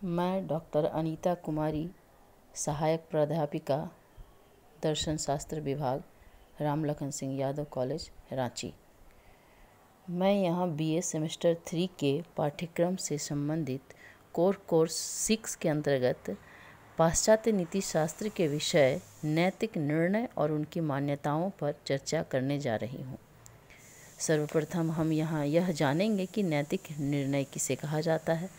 मैं डॉक्टर अनीता कुमारी, सहायक प्राध्यापिका, दर्शन शास्त्र विभाग, राम लखन सिंह यादव कॉलेज, रांची। मैं यहाँ बीए सेमेस्टर 3 के पाठ्यक्रम से संबंधित कोर्स 6 के अंतर्गत पाश्चात्य नीति शास्त्र के विषय नैतिक निर्णय और उनकी मान्यताओं पर चर्चा करने जा रही हूँ। सर्वप्रथम हम यहाँ यह जानेंगे कि नैतिक निर्णय किसे कहा जाता है।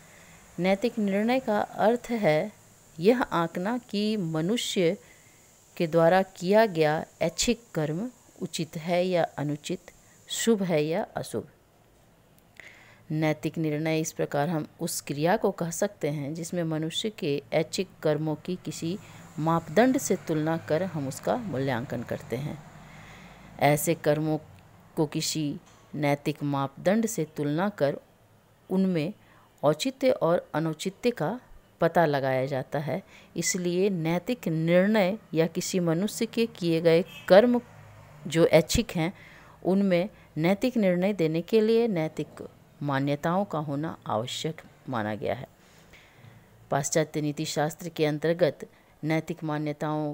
नैतिक निर्णय का अर्थ है यह आंकना कि मनुष्य के द्वारा किया गया ऐच्छिक कर्म उचित है या अनुचित, शुभ है या अशुभ। नैतिक निर्णय इस प्रकार हम उस क्रिया को कह सकते हैं जिसमें मनुष्य के ऐच्छिक कर्मों की किसी मापदंड से तुलना कर हम उसका मूल्यांकन करते हैं। ऐसे कर्मों को किसी नैतिक मापदंड से तुलना कर उनमें औचित्य और अनुचित्य का पता लगाया जाता है। इसलिए नैतिक निर्णय या किसी मनुष्य के किए गए कर्म जो ऐच्छिक हैं उनमें नैतिक निर्णय देने के लिए नैतिक मान्यताओं का होना आवश्यक माना गया है। पाश्चात्य नीति शास्त्र के अंतर्गत नैतिक मान्यताओं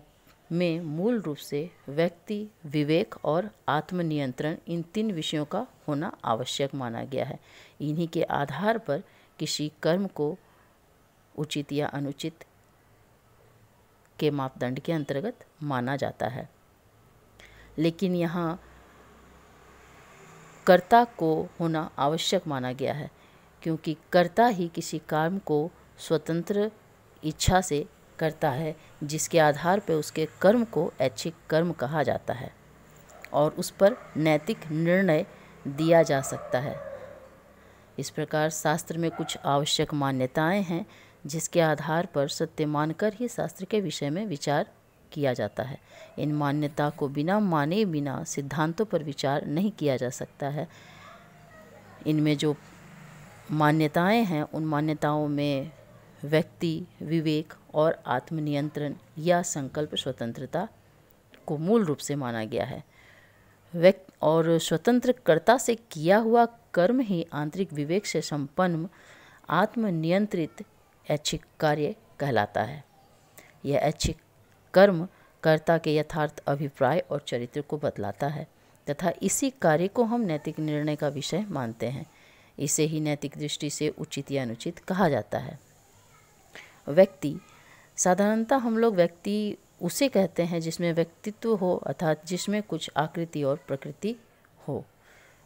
में मूल रूप से व्यक्ति, विवेक और आत्मनियंत्रण, इन 3 विषयों का होना आवश्यक माना गया है। इन्हीं के आधार पर किसी कर्म को उचित या अनुचित के मापदंड के अंतर्गत माना जाता है। लेकिन यहाँ कर्ता को होना आवश्यक माना गया है, क्योंकि कर्ता ही किसी कर्म को स्वतंत्र इच्छा से करता है, जिसके आधार पर उसके कर्म को ऐच्छिक कर्म कहा जाता है और उस पर नैतिक निर्णय दिया जा सकता है। इस प्रकार शास्त्र में कुछ आवश्यक मान्यताएं हैं जिसके आधार पर सत्य मानकर ही शास्त्र के विषय में विचार किया जाता है। इन मान्यता को बिना माने बिना सिद्धांतों पर विचार नहीं किया जा सकता है। इनमें जो मान्यताएं हैं उन मान्यताओं में व्यक्ति, विवेक और आत्मनियंत्रण या संकल्प स्वतंत्रता को मूल रूप से माना गया है। और स्वतंत्र कर्ता से किया हुआ कर्म ही आंतरिक विवेक से संपन्न आत्मनियंत्रित ऐच्छिक कार्य कहलाता है। यह ऐच्छिक कर्म कर्ता के यथार्थ अभिप्राय और चरित्र को बतलाता है तथा इसी कार्य को हम नैतिक निर्णय का विषय मानते हैं। इसे ही नैतिक दृष्टि से उचित या अनुचित कहा जाता है। व्यक्ति, साधारणतः हम लोग व्यक्ति उसे कहते हैं जिसमें व्यक्तित्व हो, अर्थात जिसमें कुछ आकृति और प्रकृति हो।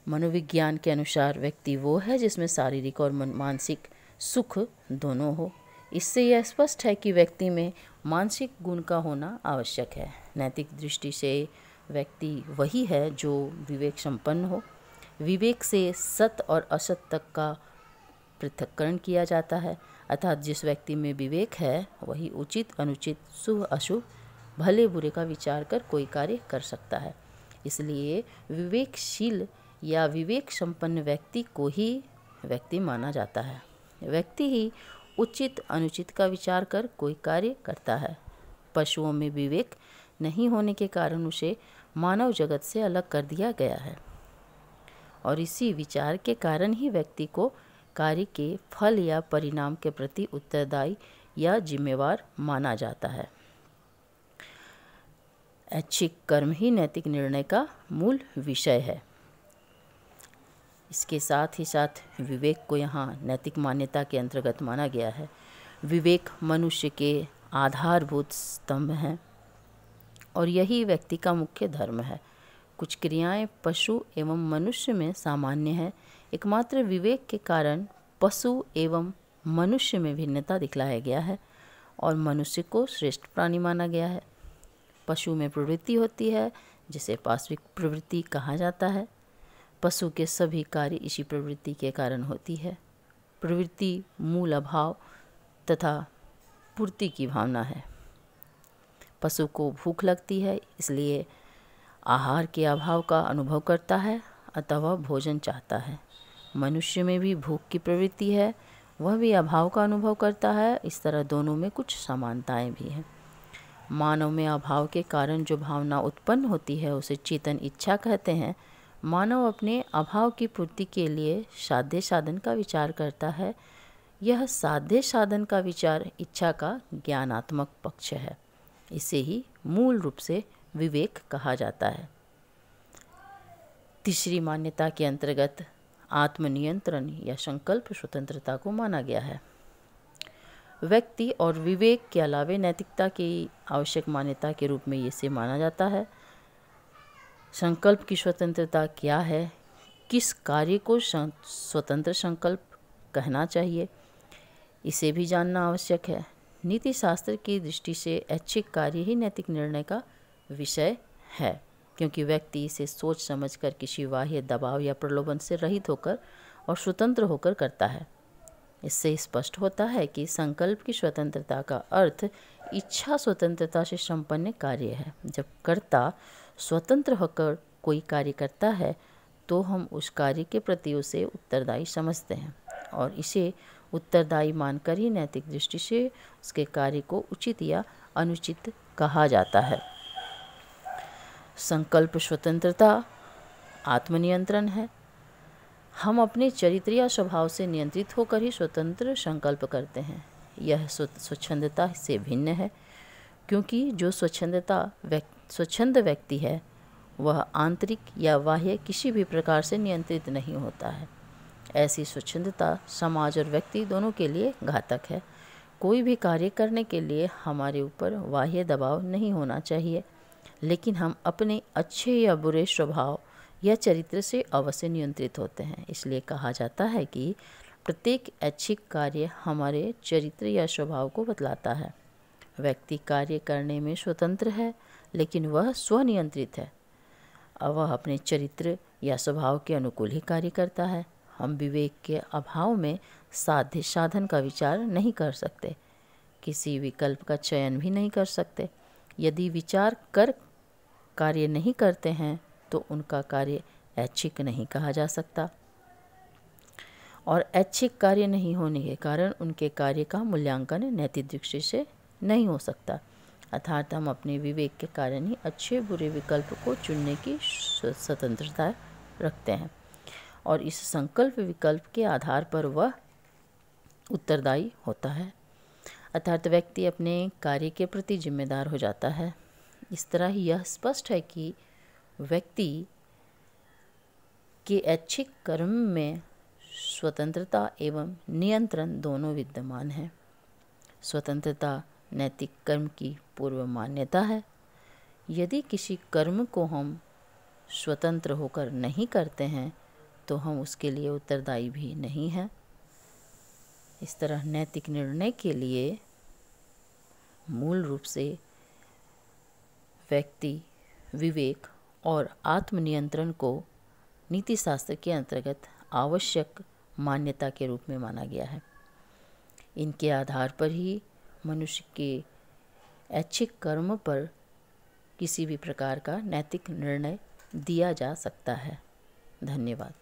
मनोविज्ञान के अनुसार व्यक्ति वो है जिसमें शारीरिक और मानसिक सुख दोनों हो। इससे यह स्पष्ट है कि व्यक्ति में मानसिक गुण का होना आवश्यक है। नैतिक दृष्टि से व्यक्ति वही है जो विवेक संपन्न हो। विवेक से सत्य और असत्य तक का पृथक्करण किया जाता है, अर्थात जिस व्यक्ति में विवेक है वही उचित, अनुचित, शुभ, अशुभ, भले बुरे का विचार कर कोई कार्य कर सकता है। इसलिए विवेकशील या विवेक संपन्न व्यक्ति को ही व्यक्ति माना जाता है। व्यक्ति ही उचित अनुचित का विचार कर कोई कार्य करता है। पशुओं में विवेक नहीं होने के कारण उसे मानव जगत से अलग कर दिया गया है और इसी विचार के कारण ही व्यक्ति को कार्य के फल या परिणाम के प्रति उत्तरदायी या जिम्मेवार माना जाता है। ऐच्छिक कर्म ही नैतिक निर्णय का मूल विषय है। इसके साथ ही साथ विवेक को यहाँ नैतिक मान्यता के अंतर्गत माना गया है। विवेक मनुष्य के आधारभूत स्तंभ हैं और यही व्यक्ति का मुख्य धर्म है। कुछ क्रियाएं पशु एवं मनुष्य में सामान्य हैं। एकमात्र विवेक के कारण पशु एवं मनुष्य में भिन्नता दिखलाया गया है और मनुष्य को श्रेष्ठ प्राणी माना गया है। पशु में प्रवृत्ति होती है जिसे पाश्विक प्रवृत्ति कहा जाता है। पशु के सभी कार्य इसी प्रवृत्ति के कारण होती है। प्रवृत्ति मूल अभाव तथा पूर्ति की भावना है। पशु को भूख लगती है, इसलिए आहार के अभाव का अनुभव करता है, अतः वह भोजन चाहता है। मनुष्य में भी भूख की प्रवृत्ति है, वह भी अभाव का अनुभव करता है। इस तरह दोनों में कुछ समानताएं भी हैं। मानव में अभाव के कारण जो भावना उत्पन्न होती है उसे चेतन इच्छा कहते हैं। मानव अपने अभाव की पूर्ति के लिए साध्य साधन का विचार करता है यह साध्य साधन का विचार इच्छा का ज्ञानात्मक पक्ष है। इसे ही मूल रूप से विवेक कहा जाता है। तीसरी मान्यता के अंतर्गत आत्मनियंत्रण या संकल्प स्वतंत्रता को माना गया है। व्यक्ति और विवेक के अलावे नैतिकता की आवश्यक मान्यता के रूप में इसे माना जाता है। संकल्प की स्वतंत्रता क्या है, किस कार्य को स्वतंत्र संकल्प कहना चाहिए, इसे भी जानना आवश्यक है। नीति शास्त्र की दृष्टि से ऐच्छिक कार्य ही नैतिक निर्णय का विषय है, क्योंकि व्यक्ति इसे सोच समझकर किसी बाह्य दबाव या प्रलोभन से रहित होकर और स्वतंत्र होकर करता है। इससे स्पष्ट होता है कि संकल्प की स्वतंत्रता का अर्थ इच्छा स्वतंत्रता से संपन्न कार्य है। जब कर्ता स्वतंत्र होकर कोई कार्य करता है तो हम उस कार्य के प्रति उसे उत्तरदायी समझते हैं और इसे उत्तरदायी मानकर ही नैतिक दृष्टि से उसके कार्य को उचित या अनुचित कहा जाता है। संकल्प स्वतंत्रता आत्मनियंत्रण है। हम अपने चरित्र या स्वभाव से नियंत्रित होकर ही स्वतंत्र संकल्प करते हैं। यह स्वच्छंदता से भिन्न है, क्योंकि जो स्वच्छंद व्यक्ति है वह आंतरिक या बाह्य किसी भी प्रकार से नियंत्रित नहीं होता है। ऐसी स्वच्छंदता समाज और व्यक्ति दोनों के लिए घातक है। कोई भी कार्य करने के लिए हमारे ऊपर बाह्य दबाव नहीं होना चाहिए, लेकिन हम अपने अच्छे या बुरे स्वभाव या चरित्र से अवश्य नियंत्रित होते हैं। इसलिए कहा जाता है कि प्रत्येक ऐच्छिक कार्य हमारे चरित्र या स्वभाव को बतलाता है। व्यक्ति कार्य करने में स्वतंत्र है, लेकिन वह स्वनियंत्रित है। वह अपने चरित्र या स्वभाव के अनुकूल ही कार्य करता है। हम विवेक के अभाव में साध्य साधन का विचार नहीं कर सकते, किसी विकल्प का चयन भी नहीं कर सकते। यदि विचार कर कार्य नहीं करते हैं तो उनका कार्य ऐच्छिक नहीं कहा जा सकता, और ऐच्छिक कार्य नहीं होने के कारण उनके कार्य का मूल्यांकन नैतिक दृष्टि से नहीं हो सकता। अर्थात हम अपने विवेक के कारण ही अच्छे बुरे विकल्प को चुनने की स्वतंत्रता रखते हैं, और इस संकल्प विकल्प के आधार पर वह उत्तरदायी होता है। अर्थात व्यक्ति अपने कार्य के प्रति जिम्मेदार हो जाता है। इस तरह यह स्पष्ट है कि व्यक्ति के ऐच्छिक कर्म में स्वतंत्रता एवं नियंत्रण दोनों विद्यमान हैं। स्वतंत्रता नैतिक कर्म की पूर्व मान्यता है। यदि किसी कर्म को हम स्वतंत्र होकर नहीं करते हैं तो हम उसके लिए उत्तरदायी भी नहीं हैं। इस तरह नैतिक निर्णय के लिए मूल रूप से व्यक्ति विवेक और आत्मनियंत्रण को नीति शास्त्र के अंतर्गत आवश्यक मान्यता के रूप में माना गया है। इनके आधार पर ही मनुष्य के ऐच्छिक कर्म पर किसी भी प्रकार का नैतिक निर्णय दिया जा सकता है। धन्यवाद।